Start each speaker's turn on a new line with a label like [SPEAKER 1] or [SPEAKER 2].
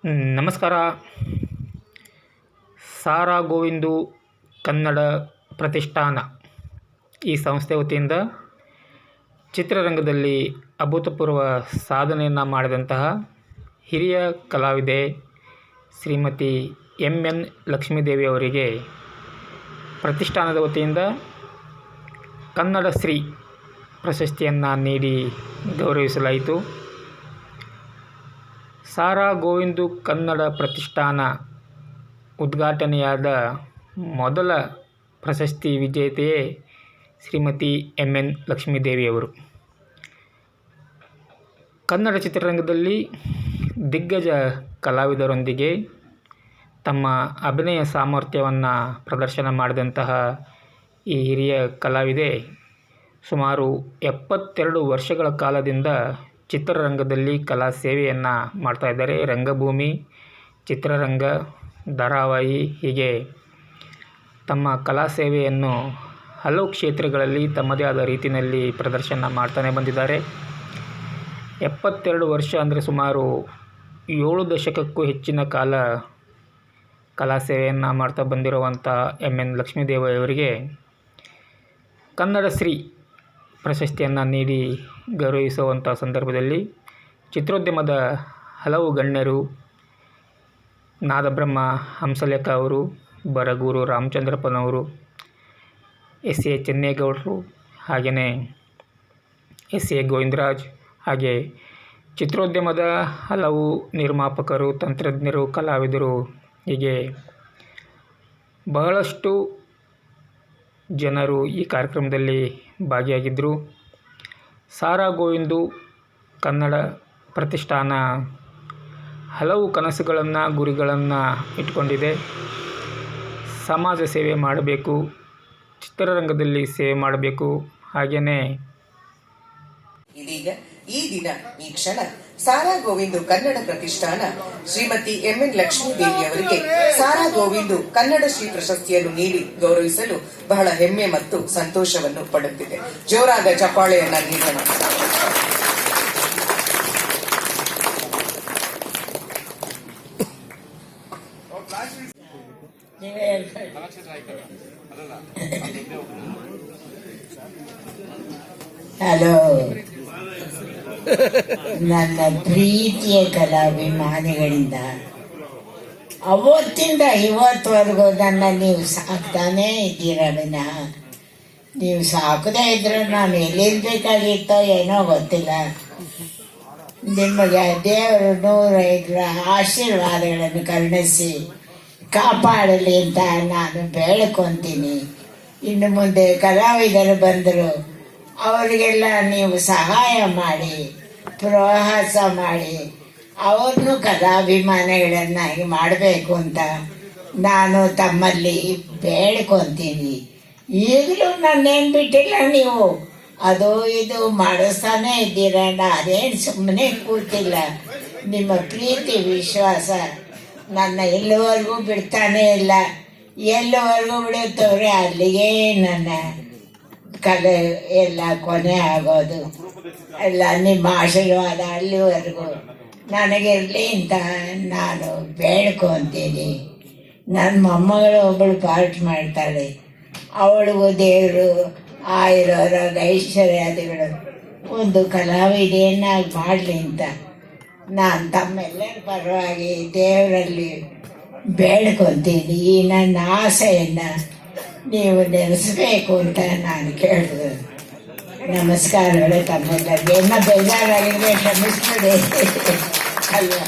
[SPEAKER 1] ನಮಸ್ಕಾರ. ಸಾರಾ ಗೋವಿಂದು ಕನ್ನಡ ಪ್ರತಿಷ್ಠಾನ ಈ ಸಂಸ್ಥೆ ವತಿಯಿಂದ ಚಿತ್ರರಂಗದಲ್ಲಿ ಅಭೂತಪೂರ್ವ ಸಾಧನೆಯನ್ನು ಮಾಡಿದಂತಹ ಹಿರಿಯ ಕಲಾವಿದೆ ಶ್ರೀಮತಿ ಎನ್ ಲಕ್ಷ್ಮೀದೇವಿ ಅವರಿಗೆ ಪ್ರತಿಷ್ಠಾನದ ವತಿಯಿಂದ ಕನ್ನಡ ಶ್ರೀ ಪ್ರಶಸ್ತಿಯನ್ನು ನೀಡಿ ಗೌರವಿಸಲಾಯಿತು. ಸಾರಾ ಗೋವಿಂದು ಕನ್ನಡ ಪ್ರತಿಷ್ಠಾನ ಉದ್ಘಾಟನೆಯಾದ ಮೊದಲ ಪ್ರಶಸ್ತಿ ವಿಜೇತೆಯೇ ಶ್ರೀಮತಿ ಎನ್ ಲಕ್ಷ್ಮೀದೇವಿಯವರು. ಕನ್ನಡ ಚಿತ್ರರಂಗದಲ್ಲಿ ದಿಗ್ಗಜ ಕಲಾವಿದರೊಂದಿಗೆ ತಮ್ಮ ಅಭಿನಯ ಸಾಮರ್ಥ್ಯವನ್ನು ಪ್ರದರ್ಶನ ಮಾಡಿದಂತಹ ಈ ಹಿರಿಯ ಕಲಾವಿದೆ ಸುಮಾರು 72 ವರ್ಷಗಳ ಕಾಲದಿಂದ ಚಿತ್ರರಂಗದಲ್ಲಿ ಕಲಾ ಸೇವೆಯನ್ನು ಮಾಡ್ತಾಯಿದ್ದಾರೆ. ರಂಗಭೂಮಿ, ಚಿತ್ರರಂಗ, ಧಾರಾವಾಹಿ ಹೀಗೆ ತಮ್ಮ ಕಲಾ ಸೇವೆಯನ್ನು ಹಲವು ಕ್ಷೇತ್ರಗಳಲ್ಲಿ ತಮ್ಮದೇ ಆದ ರೀತಿಯಲ್ಲಿ ಪ್ರದರ್ಶನ ಮಾಡ್ತಾನೆ ಬಂದಿದ್ದಾರೆ. 72 ವರ್ಷ ಅಂದರೆ ಸುಮಾರು 7 ದಶಕಕ್ಕೂ ಹೆಚ್ಚಿನ ಕಾಲ ಕಲಾ ಸೇವೆಯನ್ನು ಮಾಡ್ತಾ ಬಂದಿರುವಂಥ ಎನ್ ಲಕ್ಷ್ಮೀದೇವಿಯವರಿಗೆ ಕನ್ನಡ ಶ್ರೀ ಪ್ರಶಸ್ತಿಯನ್ನು ನೀಡಿ ಗೌರವಿಸುವಂಥ ಸಂದರ್ಭದಲ್ಲಿ ಚಿತ್ರೋದ್ಯಮದ ಹಲವು ಗಣ್ಯರು, ನಾದಬ್ರಹ್ಮ ಹಂಸಲೇಖ ಅವರು, ಬರಗೂರು ರಾಮಚಂದ್ರಪ್ಪನವರು, ಎಸ್.ಎ. ಚೆನ್ನೇಗೌಡರು, ಹಾಗೆಯೇ ಎಸ್.ಎ. ಗೋವಿಂದರಾಜ್, ಹಾಗೆ ಚಿತ್ರೋದ್ಯಮದ ಹಲವು ನಿರ್ಮಾಪಕರು, ತಂತ್ರಜ್ಞರು, ಕಲಾವಿದರು ಹೀಗೆ ಬಹಳಷ್ಟು ಜನರು ಈ ಕಾರ್ಯಕ್ರಮದಲ್ಲಿ ಭಾಗಿಯಾಗಿದ್ದರು. ಸಾರಾ ಗೋವಿಂದು ಕನ್ನಡ ಪ್ರತಿಷ್ಠಾನ ಹಲವು ಕನಸುಗಳನ್ನು, ಗುರಿಗಳನ್ನು ಇಟ್ಕೊಂಡಿದೆ. ಸಮಾಜ ಸೇವೆ ಮಾಡಬೇಕು, ಚಿತ್ರರಂಗದಲ್ಲಿ ಸೇವೆ ಮಾಡಬೇಕು. ಹಾಗೆಯೇ
[SPEAKER 2] ಇದೀಗ ಈ ದಿನ ಈ ಕ್ಷಣ ಸಾರಾ ಗೋವಿಂದು ಕನ್ನಡ ಪ್ರತಿಷ್ಠಾನ ಶ್ರೀಮತಿ ಎನ್ ಲಕ್ಷ್ಮೀದೇವಿ ಅವರಿಗೆ ಸಾರಾ ಗೋವಿಂದು ಕನ್ನಡ ಶ್ರೀ ಪ್ರಶಸ್ತಿಯನ್ನು ನೀಡಿ ಗೌರವಿಸಲು ಬಹಳ ಹೆಮ್ಮೆ ಮತ್ತು ಸಂತೋಷವನ್ನು ಪಡುತ್ತಿದೆ. ಜೋರಾದ ಚಪ್ಪಾಳೆಯನ್ನ ನೀಡೋಣ.
[SPEAKER 3] ಹಲೋ, ನನ್ನ ಪ್ರೀತಿಯ ಕಲಾಭಿಮಾನಿಗಳಿಂದ ಅವತ್ತಿಂದ ಇವತ್ತುವರೆಗೂ ನನ್ನ ನೀವು ಸಾಕ್ತಾನೇ ಇದ್ದೀರ ವಿನಃ ನೀವು ಸಾಕದೇ ಇದ್ರೆ ನಾನು ಎಲ್ಲಿರ್ಬೇಕಾಗಿತ್ತೋ ಏನೋ ಗೊತ್ತಿಲ್ಲ. ನಿಮಗೆ ದೇವರು 105 ಆಶೀರ್ವಾದಗಳನ್ನು ಕರುಣಿಸಿ ಕಾಪಾಡಲಿ ಅಂತ ನಾನು ಬೇಡ್ಕೊತೀನಿ. ಇನ್ನು ಮುಂದೆ ಕಲಾವಿದರು ಬಂದರು ಅವರಿಗೆಲ್ಲ ನೀವು ಸಹಾಯ ಮಾಡಿ, ಪ್ರೋತ್ಸಾಹ ಮಾಡಿ, ಅವ್ರನ್ನೂ ಕಲಾಭಿಮಾನಿಗಳನ್ನಾಗಿ ಮಾಡಬೇಕು ಅಂತ ನಾನು ತಮ್ಮಲ್ಲಿ ಬೇಡ್ಕೊತೀನಿ. ಈಗಲೂ ನನ್ನೇನು ಬಿಟ್ಟಿಲ್ಲ, ನೀವು ಅದು ಇದು ಮಾಡಿಸ್ತಾನೆ ಇದ್ದೀರ. ಅದೇನು ಸುಮ್ಮನೆ ಕೂತಿಲ್ಲ. ನಿಮ್ಮ ಪ್ರೀತಿ ವಿಶ್ವಾಸ ನನ್ನ ಎಲ್ಲಿವರೆಗೂ ಬಿಡ್ತಾನೆ ಇಲ್ಲ. ಎಲ್ಲಿವರೆಗೂ ಬಿಡುತ್ತವ್ರೆ ಅಲ್ಲಿಗೆ ನನ್ನ ಕಲೆ ಎಲ್ಲ ಕೊನೆ ಆಗೋದು. ಎಲ್ಲ ನಿಮ್ಮ ಆಶೀರ್ವಾದ ಅಲ್ಲಿವರೆಗೂ ನನಗಿರಲಿ ಅಂತ ನಾನು ಬೇಡ್ಕೊತೀನಿ. ನನ್ನ ಮೊಮ್ಮಗಳು ಒಬ್ಬಳು ಪಾರ್ಟ್ ಮಾಡ್ತಾಳೆ. ಅವಳಿಗೂ ದೇವರು ಆಯುರೋಗ ಐಶ್ವರ್ಯಾದಿಗಳು ಒಂದು ಕಲಾವಿದೆಯನ್ನಾಗಿ ಮಾಡಲಿ ಅಂತ ನಾನು ತಮ್ಮೆಲ್ಲರ ಪರವಾಗಿ ದೇವರಲ್ಲಿ ಬೇಡ್ಕೊತೀನಿ. ಈ ನನ್ನ ಆಸೆಯನ್ನು ನೀವು ನೆನೆಸಬೇಕು ಅಂತ ನಾನು ಕೇಳಿದೆ. ನಮಸ್ಕಾರಗಳು ತಮ್ಮೆಲ್ಲರಿಗೆ. ಬೇಜಾರಾಗಿದ್ರೆ ಕ್ಷಮಿಸ್ಬಿಡಿ ಅಲ್ವಾ.